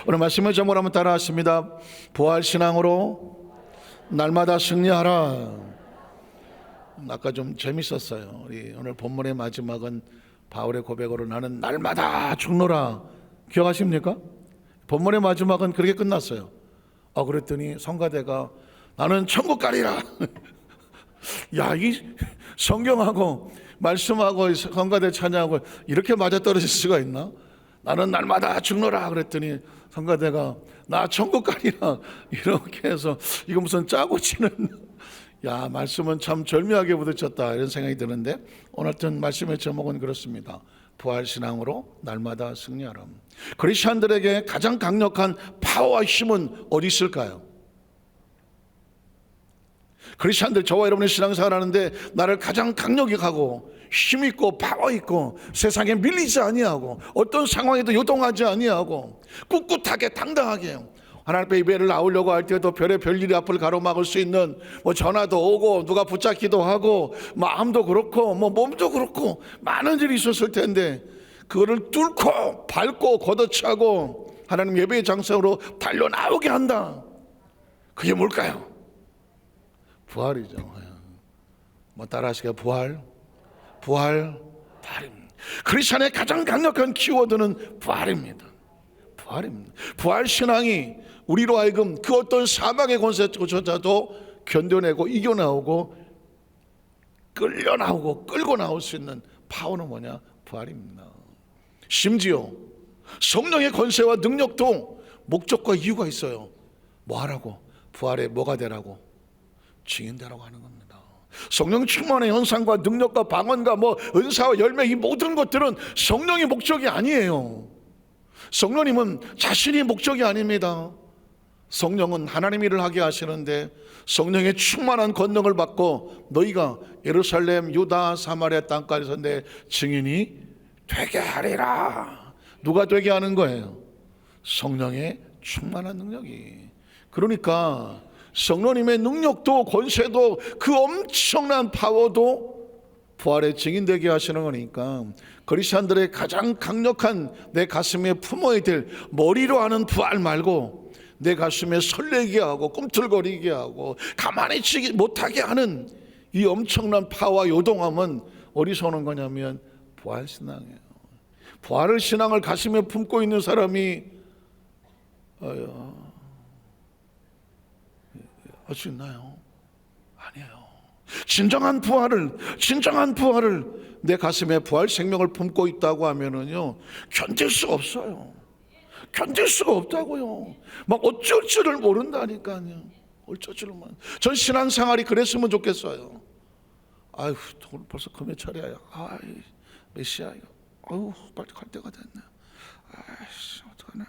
오늘 말씀을 제목으로 한번 따라 하십니다. 부활신앙으로 날마다 승리하라. 아까 좀 재밌었어요. 우리 오늘 본문의 마지막은 바울의 고백으로 나는 날마다 죽노라. 기억하십니까? 본문의 마지막은 그렇게 끝났어요. 그랬더니 성가대가 나는 천국 가리라. 야, 이 성경하고 말씀하고 성가대 찬양하고 이렇게 맞아떨어질 수가 있나? 나는 날마다 죽노라 그랬더니 성가대가 나 천국 가리라 이렇게 해서 이거 무슨 짜고 치는 야, 말씀은 참 절묘하게 부딪혔다 이런 생각이 드는데 오늘 같은 말씀의 제목은 그렇습니다. 부활신앙으로 날마다 승리하라. 크리스찬들에게 가장 강력한 파워와 힘은 어디 있을까요? 크리스찬들, 저와 여러분의 신앙생활 하는데 나를 가장 강력히 가고 힘있고 파워있고 세상에 밀리지 아니하고 어떤 상황에도 요동하지 아니하고 꿋꿋하게 당당하게 하나님 앞에 예배를 나오려고 할 때도 별의 별일이 앞을 가로막을 수 있는 전화도 오고 누가 붙잡기도 하고 마음도 그렇고 몸도 그렇고 많은 일이 있었을 텐데 그거를 뚫고 밟고 걷어차고 하나님 예배의 장소로 달려나오게 한다. 그게 뭘까요? 부활이죠. 따라하시게요. 부활입니다. 크리스천의 가장 강력한 키워드는 부활입니다. 부활 신앙이 우리로 하여금 그 어떤 사망의 권세조차도 견뎌내고 이겨나오고 끌고 나올 수 있는 파워는 뭐냐? 부활입니다. 심지어 성령의 권세와 능력도 목적과 이유가 있어요. 뭐 하라고? 부활에 뭐가 되라고? 증인되라고 하는 겁니다. 성령 충만의 현상과 능력과 방언과 은사와 열매 이 모든 것들은 성령의 목적이 아니에요. 성령님은 자신이 목적이 아닙니다. 성령은 하나님 일을 하게 하시는데 성령의 충만한 권능을 받고 너희가 예루살렘, 유다, 사마리아 땅까지서 내 증인이 되게 하리라. 누가 되게 하는 거예요? 성령의 충만한 능력이. 그러니까 성령님의 능력도 권세도 그 엄청난 파워도 부활의 증인되게 하시는 거니까 그리스도인들의 가장 강력한 내 가슴에 품어야 될 머리로 하는 부활 말고 내 가슴에 설레게 하고 꿈틀거리게 하고 가만히 있지 못하게 하는 이 엄청난 파워와 요동함은 어디서 오는 거냐면 부활신앙이에요. 부활의 신앙을 가슴에 품고 있는 사람이 할 수 있나요? 아니에요. 진정한 부활을 내 가슴에 부활 생명을 품고 있다고 하면은요 견딜 수가 없어요. 견딜 수가 없다고요. 어쩔 줄을 모른다니까요. 어쩔 줄을 모른. 전 신앙생활이 그랬으면 좋겠어요. 아유, 오늘 벌써 금요 차례야. 몇 시야 이거. 아유, 빨리 갈 때가 됐네. 아이씨, 어떡하나.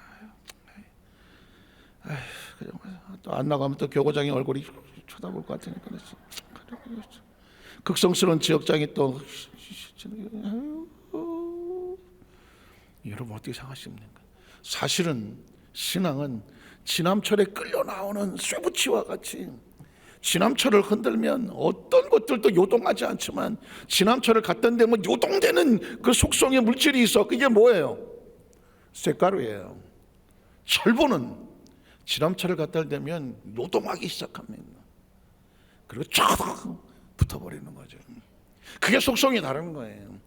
그냥 또 안 나가면 또 교구장의 얼굴이 쳐다볼 것 같으니까 극성스러운 지역장이 또 여러분 어떻게 생각하십니까? 사실은 신앙은 지남철에 끌려 나오는 쇠붙이와 같이 지남철을 흔들면 어떤 것들도 요동하지 않지만 지남철을 갖다 대면 요동되는 그 속성의 물질이 있어. 그게 뭐예요? 쇳가루예요. 철분은 지남철을 갖다 대면 요동하기 시작합니다. 그리고 쫙 붙어버리는 거죠. 그게 속성이 다른 거예요.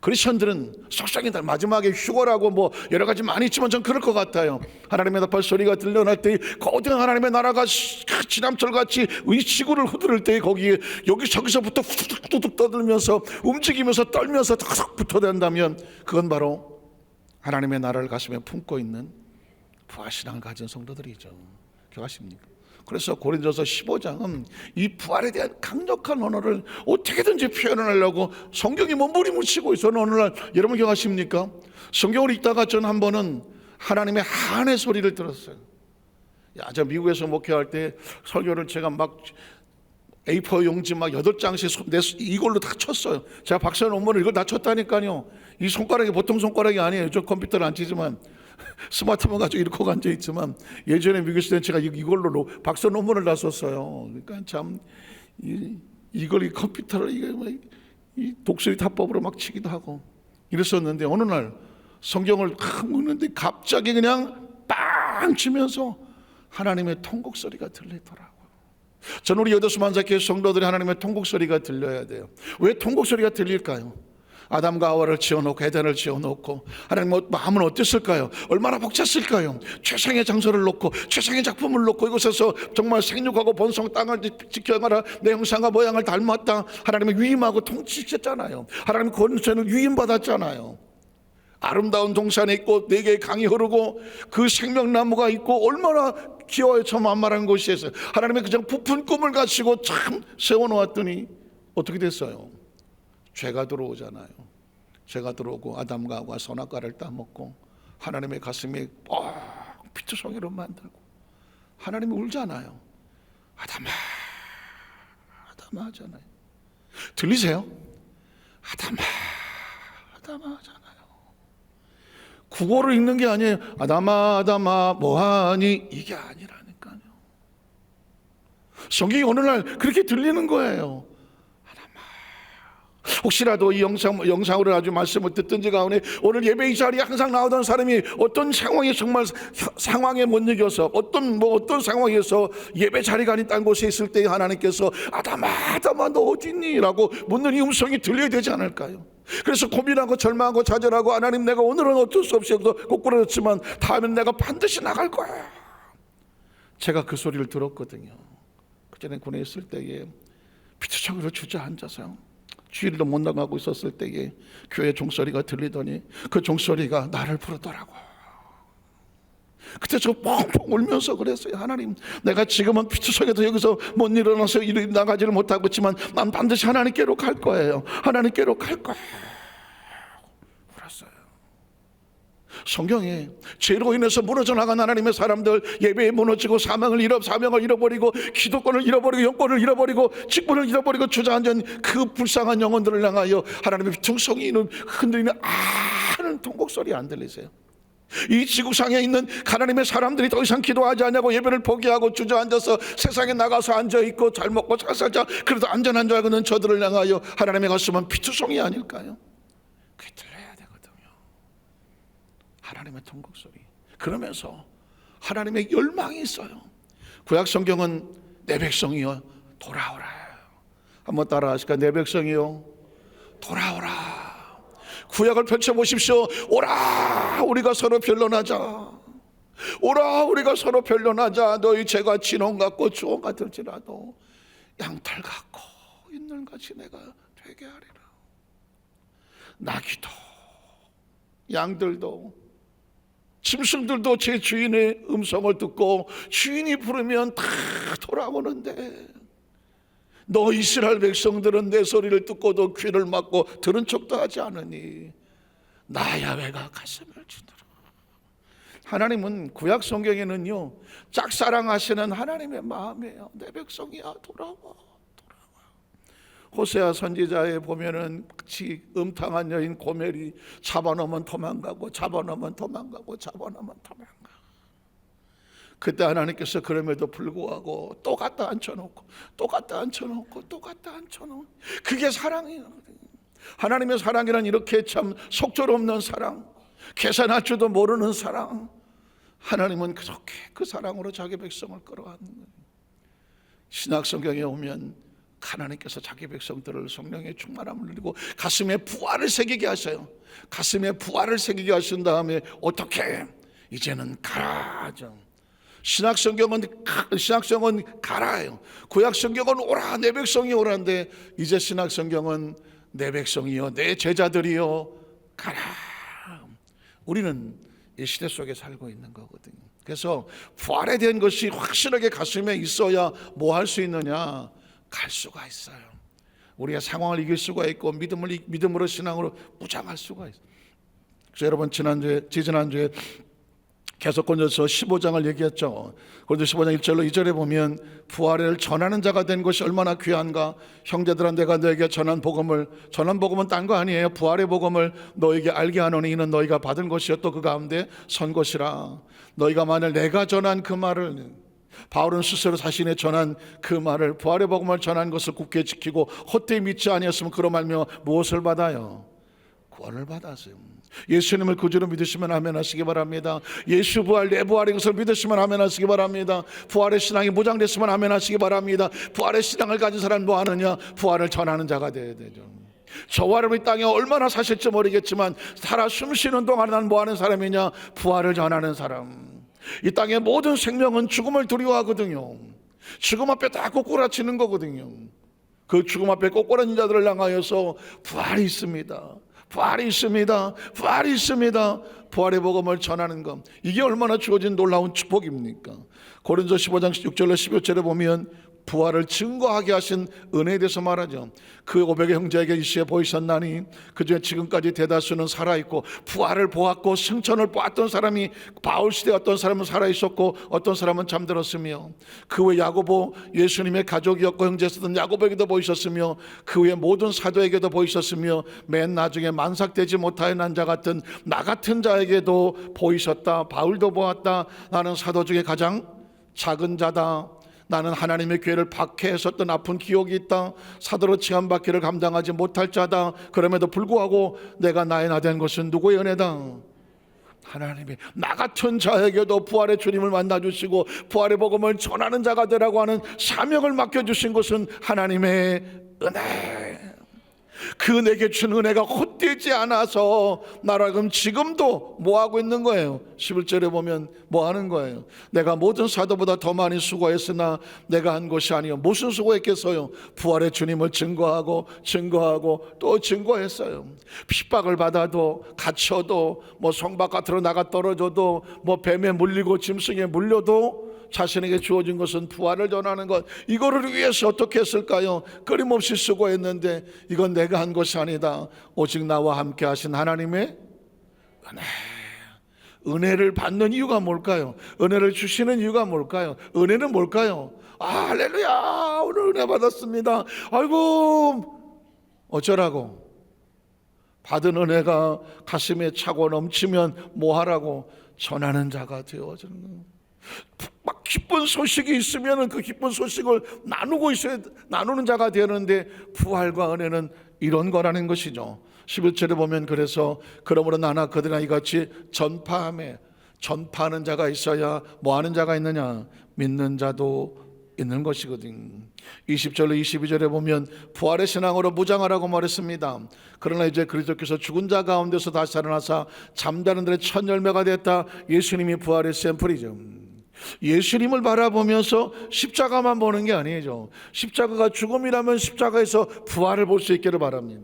크리스천들은 속성이 다른, 마지막에 휴거라고 여러 가지 많이 있지만 전 그럴 것 같아요. 하나님의 나팔 소리가 들려날 때 거대한 하나님의 나라가 지남철같이 이 지구를 흐드를 때 거기에 여기저기서부터 후둑후둑 떠들면서 움직이면서 떨면서 탁 붙어댄다면 그건 바로 하나님의 나라를 가슴에 품고 있는 부활신앙을 가진 성도들이죠. 기억하십니까? 그래서 고린도서 15장은 이 부활에 대한 강력한 언어를 어떻게든지 표현을 하려고 성경이 몸부림을 치고 있어요. 어느 날 여러분 기억하십니까? 성경을 읽다가 전 한 번은 하나님의 한의 소리를 들었어요. 저 미국에서 목회할 때 설교를 제가 A4 용지 8장씩 이걸로 다 쳤어요. 제가 박사 논문을 이걸 다 쳤다니까요. 이 손가락이 보통 손가락이 아니에요. 저 컴퓨터를 안 치지만 스마트폰 가지고 이렇게 앉아있지만 예전에 미국 있을 때 제가 이걸로 박사 논문을 다 썼어요. 그러니까 참 이걸 이 컴퓨터를 이 독수리 타법으로 치기도 하고 이랬었는데 어느 날 성경을 막 읽는데 갑자기 그냥 빡 도망치면서 하나님의 통곡 소리가 들리더라고요. 저는 우리 여도수 만사교회 성도들이 하나님의 통곡 소리가 들려야 돼요. 왜 통곡 소리가 들릴까요? 아담과 하와를 지어놓고 에덴을 지어놓고 하나님 마음은 어땠을까요? 얼마나 벅찼을까요? 최상의 장소를 놓고 최상의 작품을 놓고 이곳에서 정말 생육하고 번성 땅을 지켜가라, 내 형상과 모양을 닮았다. 하나님을 위임하고 통치했잖아요. 하나님 권세는 위임받았잖아요. 아름다운 동산에 있고 네 개의 강이 흐르고 그 생명나무가 있고 얼마나 기와에 저 만만한 곳이었어요. 하나님의 그냥 부푼 꿈을 가지고 참 세워놓았더니 어떻게 됐어요? 죄가 들어오잖아요. 죄가 들어오고 아담과 하와 선악과를 따먹고 하나님의 가슴이 피투성이로 만들고 하나님이 울잖아요. 아담아, 아담아 하잖아요. 들리세요? 아담아, 아담아 하잖아요. 국어를 읽는 게 아니에요. 아담아, 아담아 뭐하니? 이게 아니라니까요. 성경이 어느 날 그렇게 들리는 거예요. 혹시라도 이 영상으로 아주 말씀을 듣든지 가오니 오늘 예배 이 자리에 항상 나오던 사람이 어떤 상황에 정말 상황에 못 이겨서 어떤 상황에서 예배 자리가 아닌 딴 곳에 있을 때 하나님께서 아담아, 아담아 너 어디 있니? 라고 묻는 이 음성이 들려야 되지 않을까요? 그래서 고민하고 절망하고 좌절하고 하나님 내가 오늘은 어쩔 수 없이 꼬꾸라졌지만 다음엔 내가 반드시 나갈 거야. 제가 그 소리를 들었거든요. 그전에 군에 있을 때에 피투성이로 주저앉아서요. 주일도 못 나가고 있었을 때에 교회 종소리가 들리더니 그 종소리가 나를 부르더라고. 그때 저 펑펑 울면서 그랬어요. 하나님, 내가 지금은 피투성에도 여기서 못 일어나서 나가지를 못하고 있지만 난 반드시 하나님께로 갈 거예요. 하나님께로 갈 거예요. 울었어요. 성경에 죄로 인해서 무너져 나간 하나님의 사람들, 예배에 무너지고 사명을 잃어버리고 기도권을 잃어버리고 영권을 잃어버리고 직분을 잃어버리고 주저앉은 그 불쌍한 영혼들을 향하여 하나님의 비통성이 흔들리는 하는 통곡소리 안 들리세요? 이 지구상에 있는 하나님의 사람들이 더 이상 기도하지 않냐고 예배를 포기하고 주저앉아서 세상에 나가서 앉아있고 잘 먹고 잘 살자 그래도 안전한 줄 알고는 저들을 향하여 하나님의 가슴은 피투성이 아닐까요? 그게 들려야 되거든요. 하나님의 통곡소리. 그러면서 하나님의 열망이 있어요. 구약 성경은 내 백성이여 돌아오라. 한번 따라 하실까? 내 백성이여 돌아오라. 구약을 펼쳐보십시오. 오라 우리가 서로 변론하자. 오라 우리가 서로 변론하자. 너희 죄가 진홍 같고 주홍 같을지라도 양털 같고 인늘같이 내가 되게 하리라. 나귀도 양들도 짐승들도 제 주인의 음성을 듣고 주인이 부르면 다 돌아오는데 너 이스라엘 백성들은 내 소리를 듣고도 귀를 막고 들은 척도 하지 않으니 나 야훼가 가슴을 주더라. 하나님은 구약 성경에는요 짝사랑하시는 하나님의 마음이에요. 내 백성이야 돌아와. 호세아 선지자에 보면은 음탕한 여인 고멜이 잡아놓으면 도망가고 잡아놓으면 도망가고 잡아놓으면 도망가. 그때 하나님께서 그럼에도 불구하고 또 갖다 앉혀놓고 또 갖다 앉혀놓고 또 갖다 앉혀놓고 그게 사랑이에요. 하나님의 사랑이란 이렇게 참 속절없는 사랑, 계산할 줄도 모르는 사랑. 하나님은 그렇게 그 사랑으로 자기 백성을 끌어가는 거예요. 신약 성경에 오면 하나님께서 자기 백성들을 성령의 충만함을 누리고 가슴에 부활을 새기게 하셔요. 가슴에 부활을 새기게 하신 다음에 어떻게 이제는 가라. 신약 성경은 가라예요. 구약 성경은 오라 내 백성이 오라인데 이제 신약 성경은 내 백성이여 내 제자들이여 가라. 우리는 이 시대 속에 살고 있는 거거든요. 그래서 부활에 대한 것이 확실하게 가슴에 있어야 뭐 할 수 있느냐? 갈 수가 있어요. 우리가 상황을 이길 수가 있고 믿음으로 신앙으로 무장할 수가 있어요. 그래서 여러분 지난주에 계속권에서 15장을 얘기했죠. 그런데 15장 1절로 2절에 보면 부활을 전하는 자가 된 것이 얼마나 귀한가. 형제들아 내가 너에게 전한 복음은 딴 거 아니에요. 부활의 복음을 너에게 알게 하노니 이는 너희가 받은 것이요 또 그 가운데 선 것이라. 너희가 만일 내가 전한 그 말을, 바울은 스스로 자신의 전한 그 말을, 부활의 복음을 전한 것을 굳게 지키고 헛되이 믿지 아니었으면 그로 말미암아 무엇을 받아요? 구원을 받았어요. 예수님을 구주로 믿으시면 아멘 하시기 바랍니다. 예수 부활, 내 부활인 것을 믿으시면 아멘 하시기 바랍니다. 부활의 신앙이 무장됐으면 아멘 하시기 바랍니다. 부활의 신앙을 가진 사람은 뭐 하느냐? 부활을 전하는 자가 되어야 되죠. 저와 여러분이 땅에 얼마나 사실지 모르겠지만 살아 숨쉬는 동안 난 뭐 하는 사람이냐? 부활을 전하는 사람. 이 땅의 모든 생명은 죽음을 두려워하거든요. 죽음 앞에 다 꼬꾸라치는 거거든요. 그 죽음 앞에 꼬꾸라진 자들을 향하여서 부활이 있습니다. 부활이 있습니다. 부활이 있습니다. 부활의 복음을 전하는 것, 이게 얼마나 주어진 놀라운 축복입니까? 고린도 15장 6절로 15절에 보면 부활을 증거하게 하신 은혜에 대해서 말하죠. 그 500의 형제에게 이시에 보이셨나니 그중에 지금까지 대다수는 살아있고 부활을 보았고 승천을 보았던 사람이 바울 시대 어떤 사람은 살아있었고 어떤 사람은 잠들었으며, 그 후에 야고보, 예수님의 가족이었고 형제였던 야고보에게도 보이셨으며 그 후에 모든 사도에게도 보이셨으며 맨 나중에 만삭되지 못하여 난 자 같은 나 같은 자에게도 보이셨다. 바울도 보았다. 나는 사도 중에 가장 작은 자다. 나는 하나님의 교회를 박해했었던 아픈 기억이 있다. 사도로 징함받기를 감당하지 못할 자다. 그럼에도 불구하고 내가 나의 나 된 것은 누구의 은혜다? 하나님의. 나 같은 자에게도 부활의 주님을 만나주시고 부활의 복음을 전하는 자가 되라고 하는 사명을 맡겨주신 것은 하나님의 은혜. 그 내게 준 은혜가 헛되지 않아서 나라금 지금도 뭐하고 있는 거예요? 11절에 보면 뭐하는 거예요? 내가 모든 사도보다 더 많이 수고했으나 내가 한 것이 아니요. 무슨 수고했겠어요? 부활의 주님을 증거하고 또 증거했어요. 핍박을 받아도, 갇혀도, 성 바깥으로 나가 떨어져도, 뱀에 물리고 짐승에 물려도 자신에게 주어진 것은 부활을 전하는 것. 이거를 위해서 어떻게 했을까요? 끊임없이 수고했는데 이건 내가 한 것이 아니다. 오직 나와 함께 하신 하나님의 은혜. 은혜를 받는 이유가 뭘까요? 은혜를 주시는 이유가 뭘까요? 은혜는 뭘까요? 할렐루야, 오늘 은혜 받았습니다. 아이고, 어쩌라고? 받은 은혜가 가슴에 차고 넘치면 뭐하라고? 전하는 자가 되어지는 거예요. 막 기쁜 소식이 있으면 그 기쁜 소식을 나누는 자가 되는데, 부활과 은혜는 이런 거라는 것이죠. 11절에 보면 그래서 그러므로 나나 그들과 이같이 전파하는 자가 있어야 뭐하는 자가 있느냐? 믿는 자도 있는 것이거든. 20절로 22절에 보면 부활의 신앙으로 무장하라고 말했습니다. 그러나 이제 그리스도께서 죽은 자 가운데서 다시 살아나사 잠자는 들의 첫 열매가 됐다. 예수님이 부활의 샘플이죠. 예수님을 바라보면서 십자가만 보는 게 아니죠. 십자가가 죽음이라면 십자가에서 부활을 볼 수 있기를 바랍니다.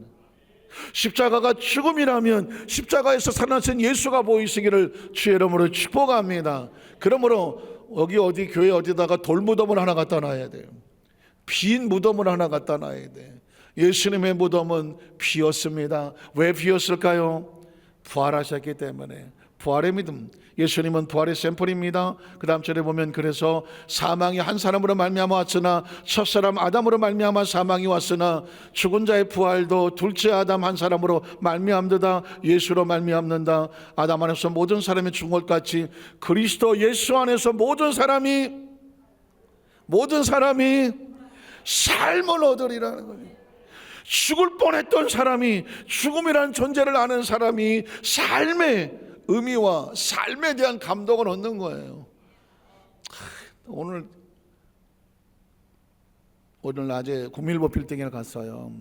십자가가 죽음이라면 십자가에서 살아나신 예수가 보이시기를 주의 이름으로 축복합니다. 그러므로 여기 어디 교회 어디다가 돌무덤을 하나 갖다 놔야 돼요. 빈 무덤을 하나 갖다 놔야 돼. 예수님의 무덤은 비었습니다. 왜 비었을까요? 부활하셨기 때문에. 부활의 믿음. 예수님은 부활의 샘플입니다. 그 다음 절에 보면 그래서 사망이 한 사람으로 말미암아 왔으나 첫사람 아담으로 말미암아 사망이 왔으나 죽은 자의 부활도 둘째 아담 한 사람으로 말미암는다. 예수로 말미암는다. 아담 안에서 모든 사람이 죽은 것 같이 그리스도 예수 안에서 모든 사람이 삶을 얻으리라는 거예요. 죽을 뻔했던 사람이, 죽음이라는 존재를 아는 사람이 삶의 의미와 삶에 대한 감동을 얻는 거예요. 오늘 낮에 국민일보 빌딩에 갔어요.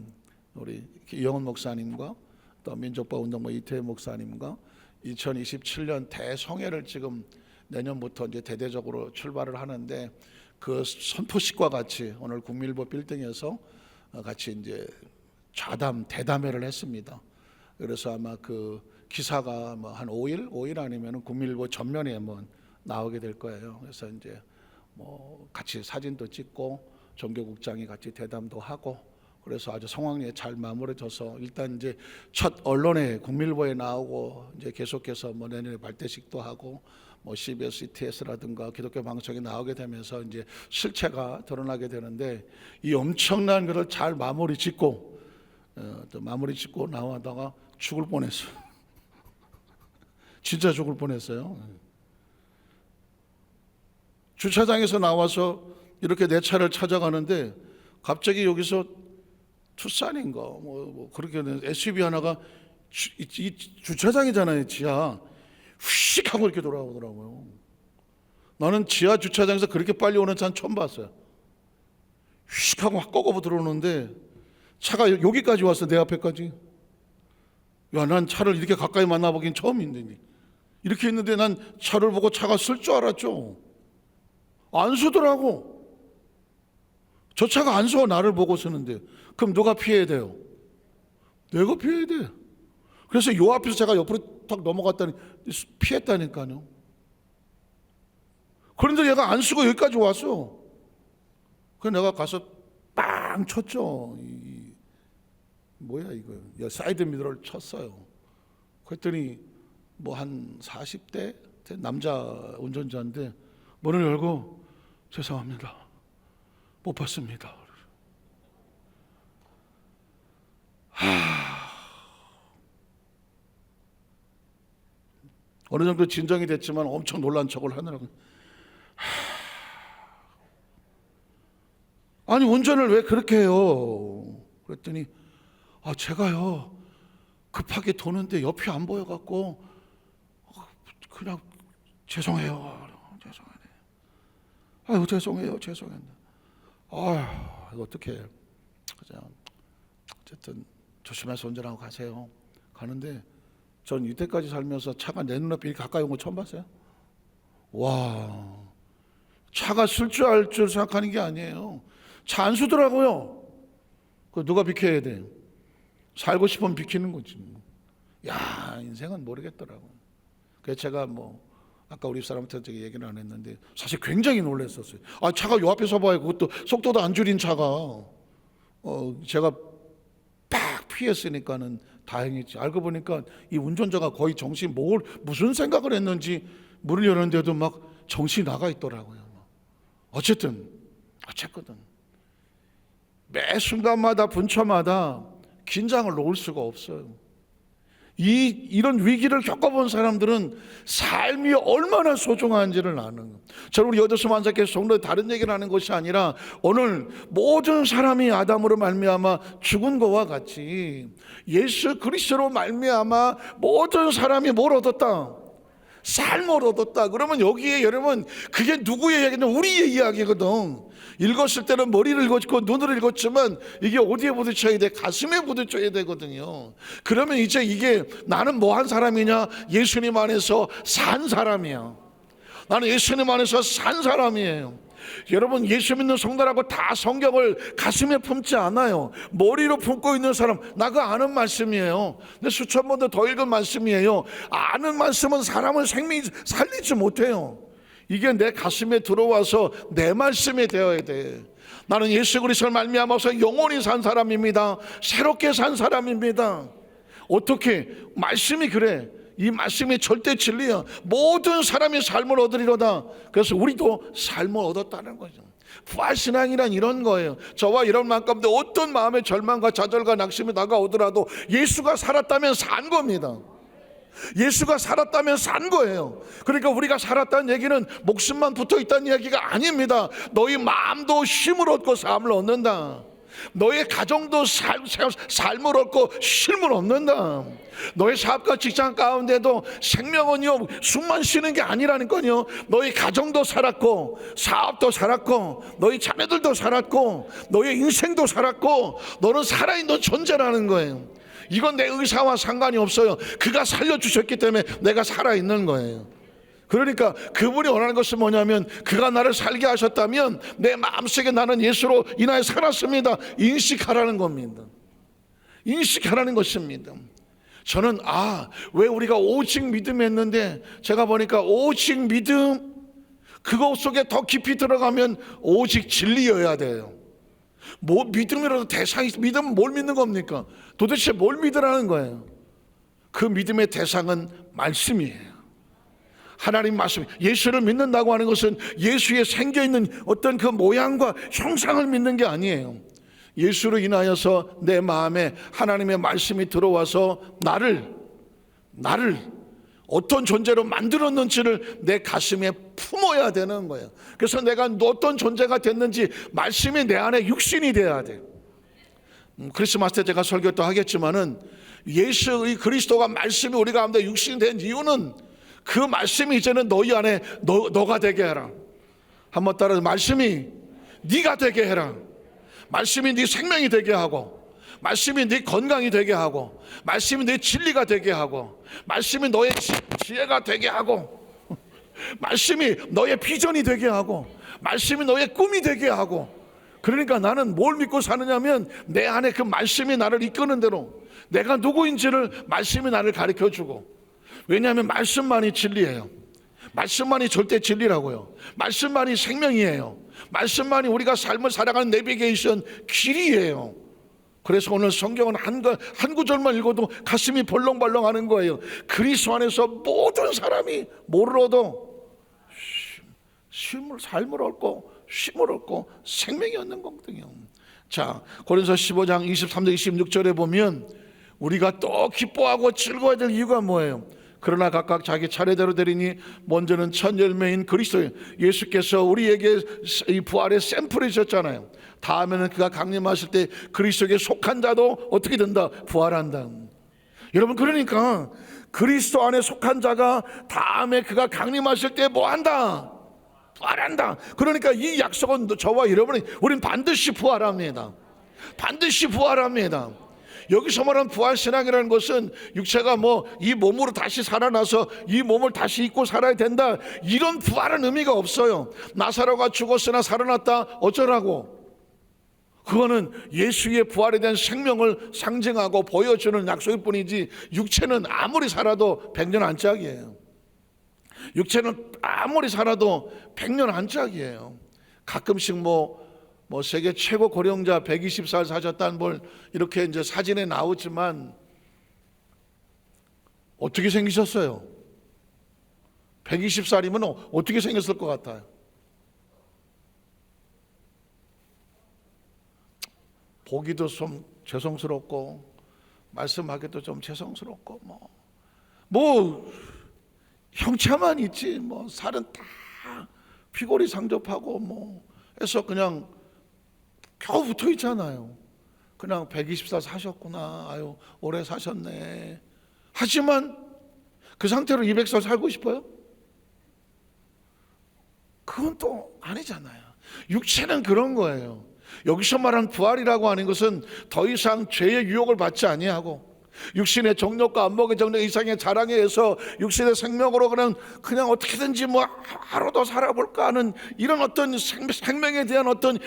우리 이영훈 목사님과 또 민족보운동 이태희 목사님과 2027년 대성회를 지금 내년부터 이제 대대적으로 출발을 하는데, 그 선포식과 같이 오늘 국민일보 빌딩에서 같이 이제 대담회를 했습니다. 그래서 아마 그 기사가 한 5일 아니면 국민일보 전면에 나오게 될 거예요. 그래서 이제 같이 사진도 찍고 종교국장이 같이 대담도 하고, 그래서 아주 성황리에 잘 마무리져서 일단 이제 첫 언론에 국민일보에 나오고 이제 계속해서 내년에 발대식도 하고 CBS, ETS라든가 기독교 방송에 나오게 되면서 이제 실체가 드러나게 되는데, 이 엄청난 것을 잘 마무리 짓고 나오다가 죽을 뻔했어요. 진짜 죽을 뻔했어요. 주차장에서 나와서 이렇게 내 차를 찾아가는데 갑자기 여기서 투싼인가 그렇게 SUV 하나가 이 주차장이잖아요. 지하 휙 하고 이렇게 돌아오더라고요. 나는 지하 주차장에서 그렇게 빨리 오는 차는 처음 봤어요. 휙 하고 확 꺾어 들어오는데 차가 여기까지 왔어. 내 앞에까지. 야, 난 차를 이렇게 가까이 만나보긴 처음인데 이렇게 있는데 난 차를 보고 차가 쓸 줄 알았죠. 안 쓰더라고. 저 차가 안 서. 나를 보고 쓰는데. 그럼 누가 피해야 돼요? 내가 피해야 돼. 그래서 요 앞에서 제가 옆으로 탁 넘어갔다니 피했다니까요. 그런데 얘가 안 쓰고 여기까지 왔어. 그래서 내가 가서 빵 쳤죠. 뭐야 이거? 야, 사이드 미러를 쳤어요. 그랬더니 뭐 한 40대 남자 운전자인데 문을 열고 죄송합니다. 못 봤습니다. 어느 정도 진정이 됐지만 엄청 놀란 척을 하느라고. 아니 운전을 왜 그렇게 해요? 그랬더니 제가요 급하게 도는데 옆이 안 보여갖고 그냥 죄송해요. 아유 죄송해요. 이거 어떡해. 그냥 어쨌든 조심해서 운전하고 가세요. 가는데 전 이때까지 살면서 차가 내 눈앞에 이렇게 가까이 온 거 처음 봤어요. 와, 차가 쓸 줄 알 줄 생각하는 게 아니에요. 차 안 쓰더라고요. 그 누가 비켜야 돼? 살고 싶으면 비키는 거지. 야, 인생은 모르겠더라고요. 그래서 제가 아까 우리 사람한테 얘기를 안 했는데 사실 굉장히 놀랐었어요. 차가 요 앞에 서봐요. 그것도 속도도 안 줄인 차가. 제가 딱 피했으니까는 다행이지. 알고 보니까 이 운전자가 거의 무슨 생각을 했는지 문을 열었는데도 막 정신이 나가 있더라고요. 어쨌든 매 순간마다 분초마다 긴장을 놓을 수가 없어요. 이런 위기를 겪어본 사람들은 삶이 얼마나 소중한지를 아는 거예요. 저는 우리 여도수 만사교회 성도들 다른 얘기를 하는 것이 아니라 오늘 모든 사람이 아담으로 말미암아 죽은 것과 같이 예수 그리스도로 말미암아 모든 사람이 뭘 얻었다? 삶을 얻었다. 그러면 여기에 여러분 그게 누구의 얘기냐? 우리의 이야기거든. 읽었을 때는 머리를 읽었고 눈을 읽었지만 이게 어디에 부딪혀야 돼? 가슴에 부딪혀야 되거든요. 그러면 이제 이게 나는 뭐 한 사람이냐? 예수님 안에서 산 사람이야. 나는 예수님 안에서 산 사람이에요. 여러분 예수 믿는 성도라고 다 성경을 가슴에 품지 않아요. 머리로 품고 있는 사람, 나가 아는 말씀이에요. 근데 수천 번도 더 읽은 말씀이에요. 아는 말씀은 사람을 살리지 못해요. 이게 내 가슴에 들어와서 내 말씀이 되어야 돼. 나는 예수 그리스도를 말미암아서 영원히 산 사람입니다. 새롭게 산 사람입니다. 어떻게? 말씀이 그래. 이 말씀이 절대 진리야. 모든 사람이 삶을 얻으리로다. 그래서 우리도 삶을 얻었다는 거죠. 부활신앙이란 이런 거예요. 저와 이런 만큼도 어떤 마음의 절망과 좌절과 낙심이 다가오더라도 예수가 살았다면 산 겁니다. 예수가 살았다면 산 거예요. 그러니까 우리가 살았다는 얘기는 목숨만 붙어 있다는 얘기가 아닙니다. 너희 마음도 힘을 얻고 삶을 얻는다. 너의 가정도 삶을 얻고 쉼을 얻는다. 너의 사업과 직장 가운데도 생명은요 숨만 쉬는 게 아니라니까요. 너희 가정도 살았고 사업도 살았고 너희 자녀들도 살았고 너의 인생도 살았고 너는 살아있는 존재라는 거예요. 이건 내 의사와 상관이 없어요. 그가 살려주셨기 때문에 내가 살아있는 거예요. 그러니까 그분이 원하는 것은 뭐냐면 그가 나를 살게 하셨다면 내 마음속에 나는 예수로 인하여 살았습니다. 인식하라는 겁니다. 인식하라는 것입니다. 저는 왜 우리가 오직 믿음 했는데 제가 보니까 오직 믿음 그것 속에 더 깊이 들어가면 오직 진리여야 돼요. 뭐 믿음이라도 대상이 믿음은 뭘 믿는 겁니까? 도대체 뭘 믿으라는 거예요? 그 믿음의 대상은 말씀이에요. 하나님 말씀. 예수를 믿는다고 하는 것은 예수에 생겨있는 어떤 그 모양과 형상을 믿는 게 아니에요. 예수로 인하여서 내 마음에 하나님의 말씀이 들어와서 나를 어떤 존재로 만들었는지를 내 가슴에 품어야 되는 거예요. 그래서 내가 어떤 존재가 됐는지 말씀이 내 안에 육신이 돼야 돼요. 크리스마스 때 제가 설교도 하겠지만은 예수의 그리스도가 말씀이 우리 가운데 육신이 된 이유는 그 말씀이 이제는 너희 안에 너가 되게 해라. 한번 따라서 말씀이 네가 되게 해라. 말씀이 네 생명이 되게 하고, 말씀이 네 건강이 되게 하고, 말씀이 네 진리가 되게 하고, 말씀이 너의 지혜가 되게 하고, 말씀이 너의 비전이 되게 하고, 말씀이 너의 꿈이 되게 하고. 그러니까 나는 뭘 믿고 사느냐면 내 안에 그 말씀이 나를 이끄는 대로 내가 누구인지를 말씀이 나를 가르쳐주고. 왜냐하면 말씀만이 진리예요. 말씀만이 절대 진리라고요. 말씀만이 생명이에요. 말씀만이 우리가 삶을 살아가는 내비게이션 길이에요. 그래서 오늘 성경은 한 구절만 읽어도 가슴이 벌렁벌렁 하는 거예요. 그리스도 안에서 모든 사람이 뭐를 얻어? 삶을 얻고 쉼을 얻고 생명이 얻는 거거든요. 자, 고린도서 15장 23절 26절에 보면 우리가 또 기뻐하고 즐거워야 될 이유가 뭐예요? 그러나 각각 자기 차례대로 되리니 먼저는 첫 열매인 그리스도 예수께서 우리에게 이 부활의 샘플이셨잖아요. 다음에는 그가 강림하실 때 그리스도에게 속한 자도 어떻게 된다? 부활한다. 여러분, 그러니까 그리스도 안에 속한 자가 다음에 그가 강림하실 때 뭐한다? 부활한다. 그러니까 이 약속은 저와 여러분이 우린 반드시 부활합니다. 반드시 부활합니다. 여기서 말하는 부활신앙이라는 것은 육체가 뭐 이 몸으로 다시 살아나서 이 몸을 다시 입고 살아야 된다, 이런 부활은 의미가 없어요. 나사로가 죽었으나 살아났다 어쩌라고? 그거는 예수의 부활에 대한 생명을 상징하고 보여주는 약속일 뿐이지, 육체는 아무리 살아도 100년 안짝이에요. 육체는 아무리 살아도 100년 안짝이에요. 가끔씩 뭐 세계 최고 고령자 120살 사셨다는 걸 이렇게 이제 사진에 나오지만 어떻게 생기셨어요? 120살이면 어떻게 생겼을 것 같아요? 보기도 좀 죄송스럽고 말씀하기도 좀 죄송스럽고 뭐 형체만 있지 뭐 살은 다 피골이 상접하고 뭐 해서 그냥 겨우 붙어 있잖아요. 그냥 120살 사셨구나, 아유 오래 사셨네. 하지만 그 상태로 200살 살고 싶어요? 그건 또 아니잖아요. 육체는 그런 거예요. 여기서 말한 부활이라고 하는 것은 더 이상 죄의 유혹을 받지 아니하고 육신의 정욕과 안목의 정욕 이상의 자랑에 의해서 육신의 생명으로 그냥 어떻게든지 뭐 하루 더 살아볼까 하는 이런 어떤 생명에 대한 어떤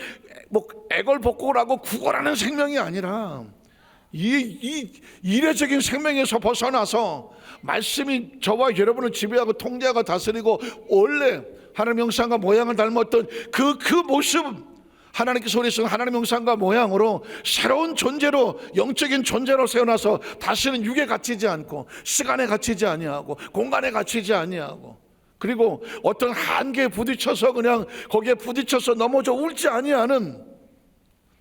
뭐 애걸복걸하고 구걸하는 생명이 아니라 이 이례적인 생명에서 벗어나서 말씀이 저와 여러분을 지배하고 통제하고 다스리고 원래 하나님의 형상과 모양을 닮았던 그 모습, 하나님께서 우리 하나님의 형상과 모양으로 새로운 존재로, 영적인 존재로 세워놔서 다시는 육에 갇히지 않고 시간에 갇히지 아니하고 공간에 갇히지 아니하고, 그리고 어떤 한계에 부딪혀서 그냥 거기에 부딪혀서 넘어져 울지 아니하는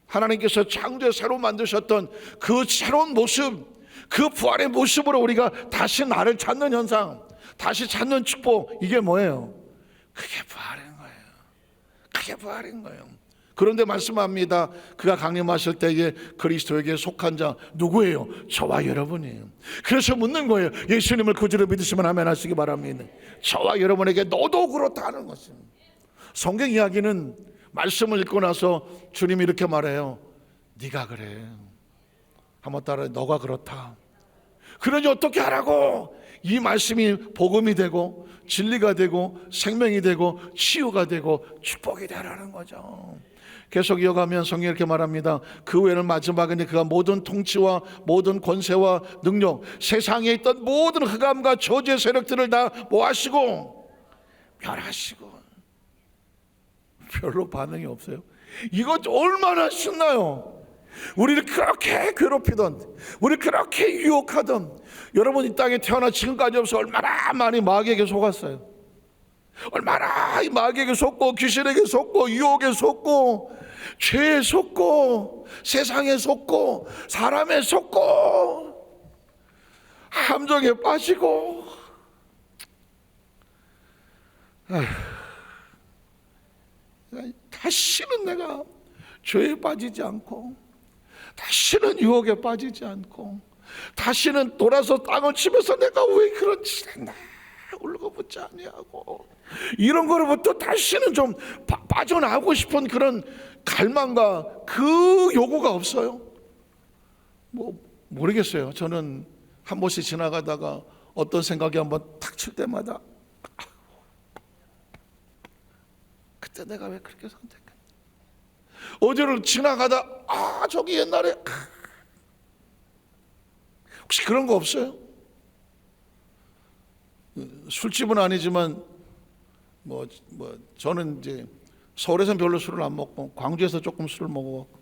하나님께서 창조에 새로 만드셨던 그 새로운 모습, 그 부활의 모습으로 우리가 다시 나를 찾는 현상, 다시 찾는 축복, 이게 뭐예요? 그게 부활인 거예요. 그게 부활인 거예요. 그런데 말씀합니다. 그가 강림하실 때에 그리스도에게 속한 자 누구예요? 저와 여러분이에요. 그래서 묻는 거예요. 예수님을 구주로 믿으시면 아멘 하시기 바랍니다. 저와 여러분에게 너도 그렇다는 것입니다. 성경 이야기는 말씀을 읽고 나서 주님이 이렇게 말해요. 네가 그래. 한번 따라, 너가 그렇다. 그러니 어떻게 하라고? 이 말씀이 복음이 되고 진리가 되고 생명이 되고 치유가 되고 축복이 되라는 거죠. 계속 이어가면 성경이 이렇게 말합니다. 그 후에는 마지막에 그가 모든 통치와 모든 권세와 능력, 세상에 있던 모든 흑암과 저주의 세력들을 다 뭐하시고 멸하시고. 별로 반응이 없어요. 이거 얼마나 신나요. 우리를 그렇게 괴롭히던, 우리를 그렇게 유혹하던, 여러분 이 땅에 태어나 지금까지 없어 얼마나 많이 마귀에게 속았어요. 얼마나 이 마귀에게 속고 귀신에게 속고 유혹에 속고 죄에 속고 세상에 속고 사람에 속고 함정에 빠지고. 다시는 내가 죄에 빠지지 않고 다시는 유혹에 빠지지 않고 다시는 돌아서 땅을 치면서 내가 왜 그런 짓을 했나 울고붙지 아니하고 이런 거로부터 다시는 좀 빠져나가고 싶은 그런 갈망과 그 요구가 없어요. 뭐 모르겠어요. 저는 한 번씩 지나가다가 어떤 생각이 한번 탁 칠 때마다 그때 내가 왜 그렇게 선택했나. 어제를 지나가다 저기 옛날에 혹시 그런 거 없어요? 술집은 아니지만 뭐 저는 이제 서울에서는 별로 술을 안 먹고 광주에서 조금 술을 먹어갖고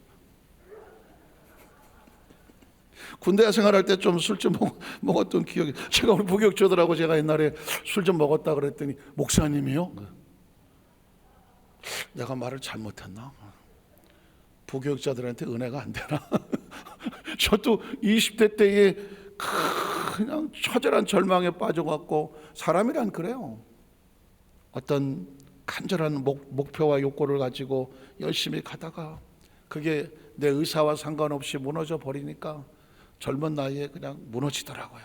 군대 생활할 때 좀 술 좀 먹었던 기억이. 제가 우리 부교육자들하고 제가 옛날에 술 좀 먹었다 그랬더니 목사님이요? 내가 말을 잘못했나? 부교육자들한테 은혜가 안 되나? 저도 20대 때에 그냥 처절한 절망에 빠져갖고 사람이란 그래요. 어떤 간절한 목표와 욕구를 가지고 열심히 가다가 그게 내 의사와 상관없이 무너져 버리니까 젊은 나이에 그냥 무너지더라고요.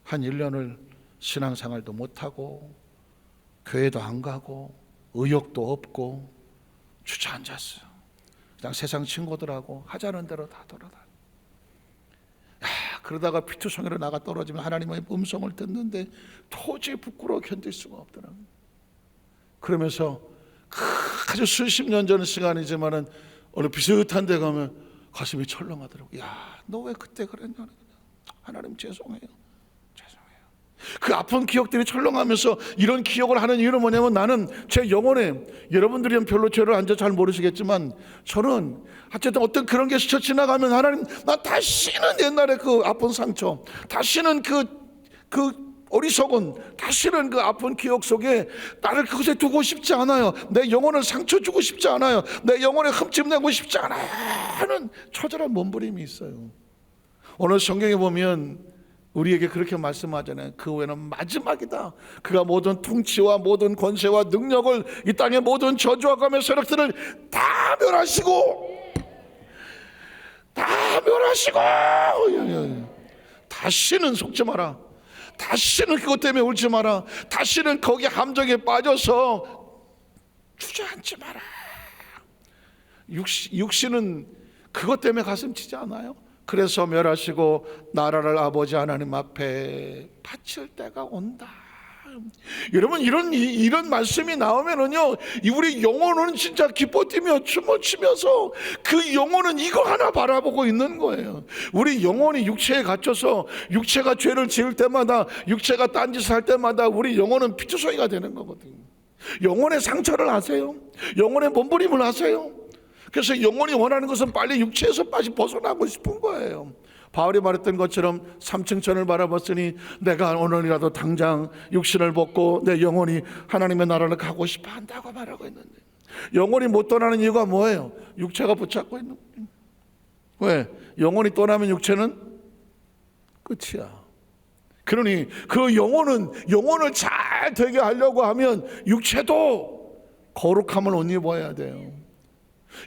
한 1년을 신앙생활도 못하고 교회도 안 가고 의욕도 없고 주저앉았어요. 그냥 세상 친구들하고 하자는 대로 다 돌아다녀. 그러다가 피투성이로 나가 떨어지면 하나님의 음성을 듣는데 도저히 부끄러워 견딜 수가 없더라고요. 그러면서 아주 수십 년 전 시간이지만은 어느 비슷한 데 가면 가슴이 철렁하더라고요. 야, 너 왜 그때 그랬냐? 하나님 죄송해요. 그 아픈 기억들이 철렁하면서 이런 기억을 하는 이유는 뭐냐면 나는 제 영혼에, 여러분들은 별로 죄를 앉아 잘 모르시겠지만 저는 어쨌든 어떤 그런 게 스쳐 지나가면 하나님, 나 다시는 옛날에 그 아픈 상처, 다시는 그 어리석은, 다시는 그 아픈 기억 속에 나를 그곳에 두고 싶지 않아요. 내 영혼을 상처 주고 싶지 않아요. 내 영혼에 흠집 내고 싶지 않아요 하는 처절한 몸부림이 있어요. 오늘 성경에 보면 우리에게 그렇게 말씀하잖아요. 그 후에는 마지막이다. 그가 모든 통치와 모든 권세와 능력을, 이 땅의 모든 저주와 감의 세력들을 다 멸하시고 다시는 속지 마라. 다시는 그것 때문에 울지 마라. 다시는 거기 함정에 빠져서 주저앉지 마라. 육신은 그것 때문에 가슴 치지 않아요? 그래서 멸하시고 나라를 아버지 하나님 앞에 바칠 때가 온다. 여러분, 이런 말씀이 나오면은요, 우리 영혼은 진짜 기뻐 뛰며 춤을 추면서 그 영혼은 이거 하나 바라보고 있는 거예요. 우리 영혼이 육체에 갇혀서 육체가 죄를 지을 때마다, 육체가 딴짓을 할 때마다 우리 영혼은 피투성이가 되는 거거든요. 영혼의 상처를 아세요? 영혼의 몸부림을 아세요? 그래서 영혼이 원하는 것은 빨리 육체에서 벗어나고 싶은 거예요. 바울이 말했던 것처럼 3층 천을 바라봤으니 내가 오늘이라도 당장 육신을 벗고 내 영혼이 하나님의 나라를 가고 싶어 한다고 말하고 있는데, 영혼이 못 떠나는 이유가 뭐예요? 육체가 붙잡고 있는 거예요. 왜? 영혼이 떠나면 육체는 끝이야. 그러니 그 영혼을 잘 되게 하려고 하면 육체도 거룩함을 옷 입어야 돼요.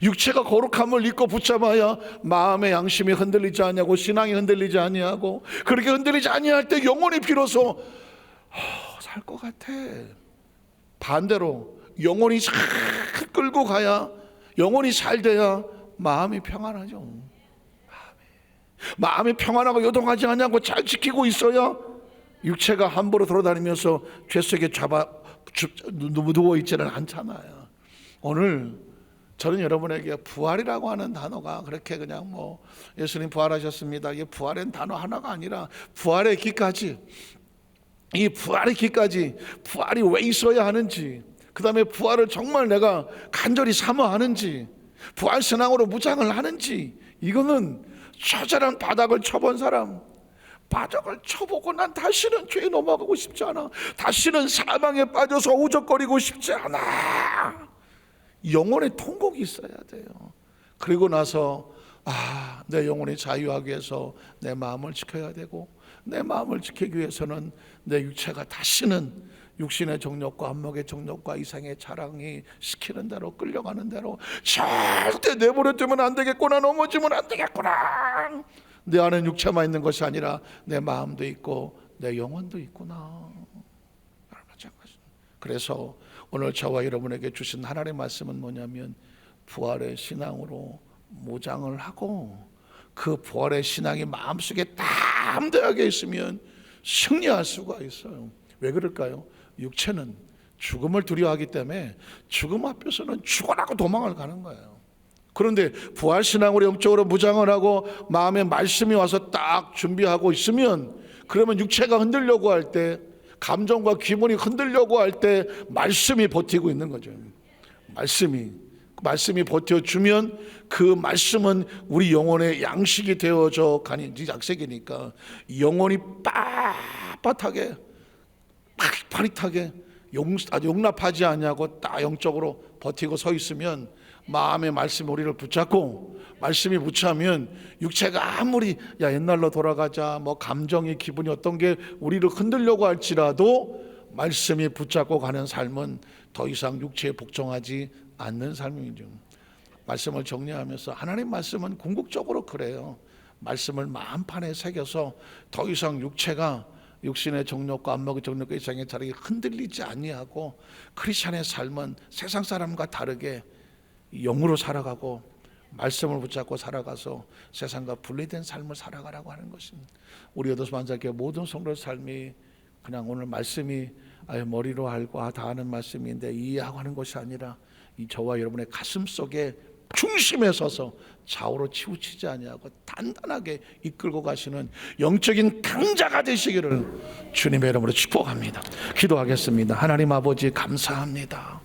육체가 거룩함을 입고 붙잡아야 마음의 양심이 흔들리지 아니하고 신앙이 흔들리지 아니하고, 그렇게 흔들리지 아니할 때 영혼이 비로소 살 것 같아. 반대로 영혼이 잘 끌고 가야, 영혼이 잘 돼야 마음이 평안하죠. 마음이 평안하고 요동하지 않냐고 잘 지키고 있어야 육체가 함부로 돌아다니면서 죄 속에 누워있지는 않잖아요. 오늘 저는 여러분에게 부활이라고 하는 단어가 그렇게 그냥 뭐 예수님 부활하셨습니다, 이게 부활의 단어 하나가 아니라 부활의 길까지, 이 부활의 길까지, 부활이 왜 있어야 하는지, 그 다음에 부활을 정말 내가 간절히 사모하는지, 부활 신앙으로 무장을 하는지, 이거는 처절한 바닥을 쳐본 사람, 바닥을 쳐보고 난 다시는 죄에 넘어가고 싶지 않아, 다시는 사망에 빠져서 우적거리고 싶지 않아, 영혼의 통곡이 있어야 돼요. 그리고 나서 내 영혼이 자유하기 위해서 내 마음을 지켜야 되고, 내 마음을 지키기 위해서는 내 육체가 다시는 육신의 정욕과 안목의 정욕과 이상의 자랑이 시키는 대로, 끌려가는 대로 절대 내버려 두면 안 되겠구나, 넘어지면 안 되겠구나, 내 안에 육체만 있는 것이 아니라 내 마음도 있고 내 영혼도 있구나. 그래서 오늘 저와 여러분에게 주신 하나님의 말씀은 뭐냐면, 부활의 신앙으로 무장을 하고 그 부활의 신앙이 마음속에 담대하게 있으면 승리할 수가 있어요. 왜 그럴까요? 육체는 죽음을 두려워하기 때문에 죽음 앞에서는 죽어라고 도망을 가는 거예요. 그런데 부활신앙으로 영적으로 무장을 하고 마음에 말씀이 와서 딱 준비하고 있으면, 그러면 육체가 흔들려고 할 때, 감정과 기분이 흔들려고 할 때 말씀이 버티고 있는 거죠. 말씀이 버텨주면 그 말씀은 우리 영혼의 양식이 되어져 가니, 약색이니까 영혼이 빳빳하게 파릿하게 용납하지 않냐고 딱 영적으로 버티고 서 있으면, 마음의 말씀이 우리를 붙잡고, 말씀이 붙잡으면 육체가 아무리 옛날로 돌아가자, 감정이 기분이 어떤 게 우리를 흔들려고 할지라도 말씀이 붙잡고 가는 삶은 더 이상 육체에 복종하지 않는 삶이죠. 말씀을 정리하면서, 하나님 말씀은 궁극적으로 그래요. 말씀을 마음판에 새겨서 더 이상 육체가 육신의 정욕과 안목의 정욕과 이상의 자력이 흔들리지 아니하고, 크리스찬의 삶은 세상 사람과 다르게 영으로 살아가고 말씀을 붙잡고 살아가서 세상과 분리된 삶을 살아가라고 하는 것입니다. 우리 여도수만자교회 모든 성도의 삶이 그냥 오늘 말씀이 머리로 알고 다 아는 말씀인데 이해하고 하는 것이 아니라, 이 저와 여러분의 가슴 속에 중심에 서서 좌우로 치우치지 아니하고 단단하게 이끌고 가시는 영적인 강자가 되시기를 주님의 이름으로 축복합니다. 기도하겠습니다. 하나님 아버지, 감사합니다.